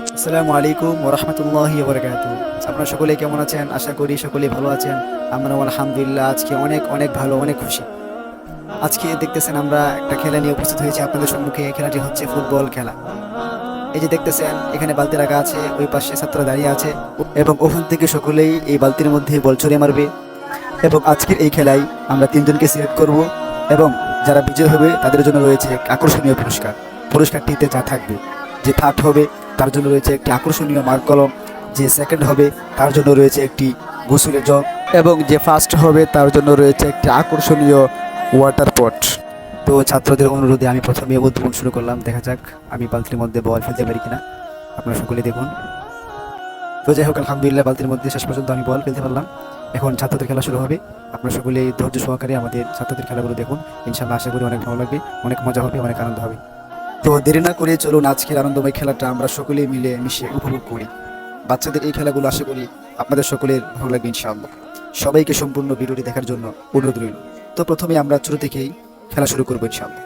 আসসালামু আলাইকুম ওয়া রাহমাতুল্লাহি ওয়া বারাকাতুহু। আপনারা সকলে কেমন আছেন? আশা করি সকলেই ভালো আছেন। আমরাও আলহামদুলিল্লাহ আজকে অনেক অনেক ভালো, অনেক খুশি। আজকে দেখতেছেন আমরা একটা খেলা নিয়ে উপস্থিত হয়েছি আপনাদের সম্মুখে। খেলাটি হচ্ছে ফুটবল খেলা। এই যে দেখতেছেন এখানে বালতি রাখা আছে, ওই পাশে ছাত্ররা দাঁড়িয়ে আছে এবং ওখান থেকে সকলেই এই বালতির মধ্যে বল ছুঁড়ে মারবে। এবং আজকের এই খেলায় আমরা তিনজনকে সিলেক্ট করব এবং যারা বিজয় হবে তাদের জন্য রয়েছে এক আকর্ষণীয় পুরস্কার। পুরস্কারটিতে যা থাকবে, যে থার্ড হবে তার জন্য রয়েছে একটি আকর্ষণীয় মার্ক কলম, যে সেকেন্ড হবে তার জন্য রয়েছে একটি গোসলের জগ এবং যে ফার্স্ট হবে তার জন্য রয়েছে একটি আকর্ষণীয় ওয়াটার পট। তো ছাত্রদের অনুরোধে আমি প্রথমে উদ্ভাবন শুরু করলাম। দেখা যাক আমি বালতির মধ্যে বল ফেলতে পারি কিনা, আপনারা সকলে দেখুন। তো যাই হোক, আলহামদুলিল্লাহ বালতির মধ্যে শেষ পর্যন্ত আমি বল ফেলতে পারলাম। এখন ছাত্রদের খেলা শুরু হবে। আপনারা সকলে ধৈর্য সহকারে আমাদের ছাত্রদের খেলাগুলো দেখুন। ইনশাআল্লাহ আশা করি অনেক ভালো লাগবে, অনেক মজা হবে, অনেক আনন্দ হবে। তো দেরি না করে চলুন আজকের আনন্দময় খেলাটা আমরা সকলেই মিলে মিশে উপভোগ করি। বাচ্চাদের এই খেলাগুলো আশা করি আপনাদের সকলের ভালো লাগবে ইনশাআল্লাহ। সবাইকে সম্পূর্ণ ভিডিওটি দেখার জন্য অনুরোধ রইল। তো প্রথমে আমরা ছোট থেকেই খেলা শুরু করবো ইনশাআল্লাহ।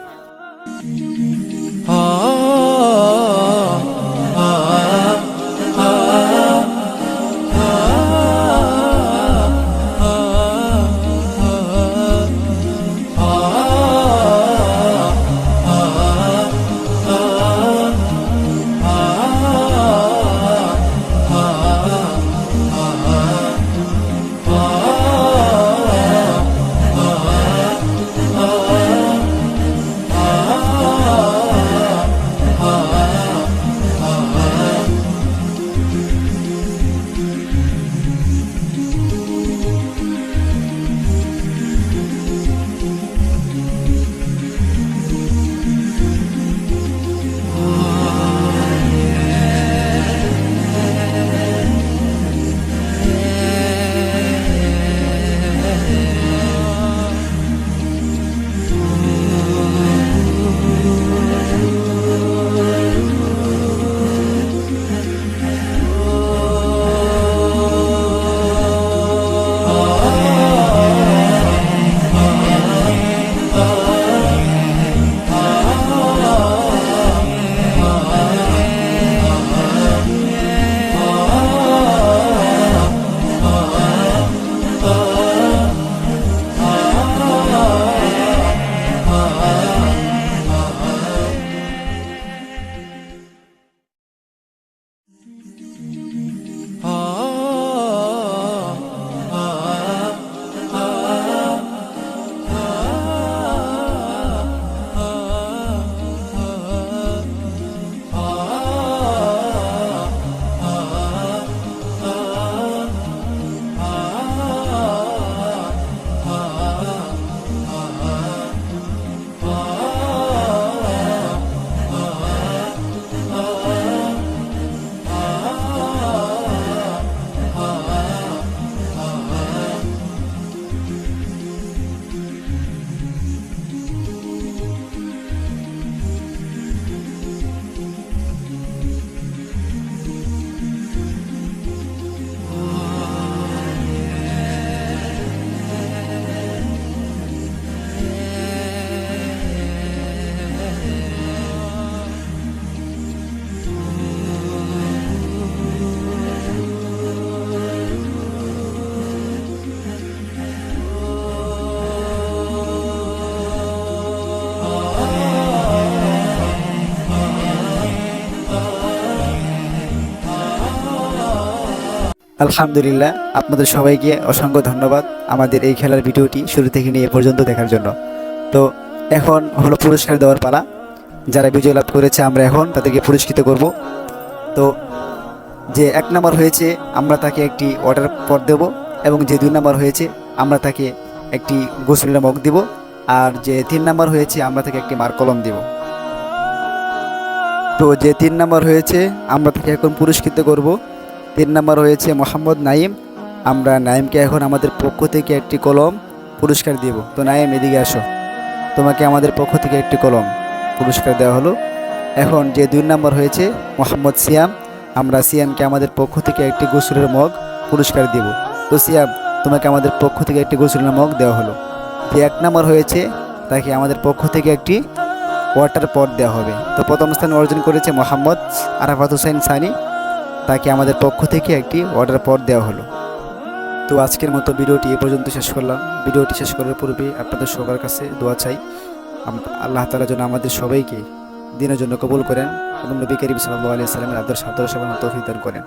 আলহামদুলিল্লাহ, আপনাদের সবাইকে অসংখ্য ধন্যবাদ আমাদের এই খেলার ভিডিওটি শুরু থেকে নিয়ে এ পর্যন্ত দেখার জন্য। তো এখন হলো পুরস্কার দেওয়ার পালা। যারা বিজয় লাভ করেছে আমরা এখন তাদেরকে পুরস্কৃত করব। তো যে 1 নম্বর হয়েছে আমরা তাকে একটি ওয়াটার পট দেব এবং যে 2 নম্বর হয়েছে আমরা তাকে একটি গোসলের মগ দেব, আর যে 3 নম্বর হয়েছে আমরা তাকে একটি মার্ক কলম দেব। তো যে 3 নম্বর হয়েছে আমরা তাকে এখন পুরস্কৃত করব। 3 নম্বর হয়েছে মোহাম্মদ নাইম। আমরা নাইমকে এখন আমাদের পক্ষ থেকে একটি কলম পুরস্কার দেব। তো নাইম, এদিকে আসো, তোমাকে আমাদের পক্ষ থেকে একটি কলম পুরস্কার দেওয়া হলো। এখন যে 2 নম্বর হয়েছে মোহাম্মদ সিয়াম, আমরা সিয়ামকে আমাদের পক্ষ থেকে একটি গোসলের মগ পুরস্কার দেব। তো সিয়াম, তোমাকে আমাদের পক্ষ থেকে একটি গোসলের মগ দেওয়া হলো। যে 1 নম্বর হয়েছে তাকে আমাদের পক্ষ থেকে একটি ওয়াটার পট দেওয়া হবে। তো প্রথম স্থান অর্জন করেছে মোহাম্মদ আরাফাত হোসেন সানি, তাকে আমাদের পক্ষ থেকে একটি ওয়াটার পট দেওয়া হলো। তো আজকের মতো ভিডিওটি এ পর্যন্ত শেষ করলাম। ভিডিওটি শেষ করার পূর্বে আপনাদের সবার কাছে দোয়া চাই, আল্লাহ তাআলা যেন আমাদের সবাইকে দিনের জন্য কবুল করেন এবং নবী করিম সাল্লাল্লাহু আলাইহি ওয়াসাল্লামের আদর্শ সেবায় তৌফিক দান করেন।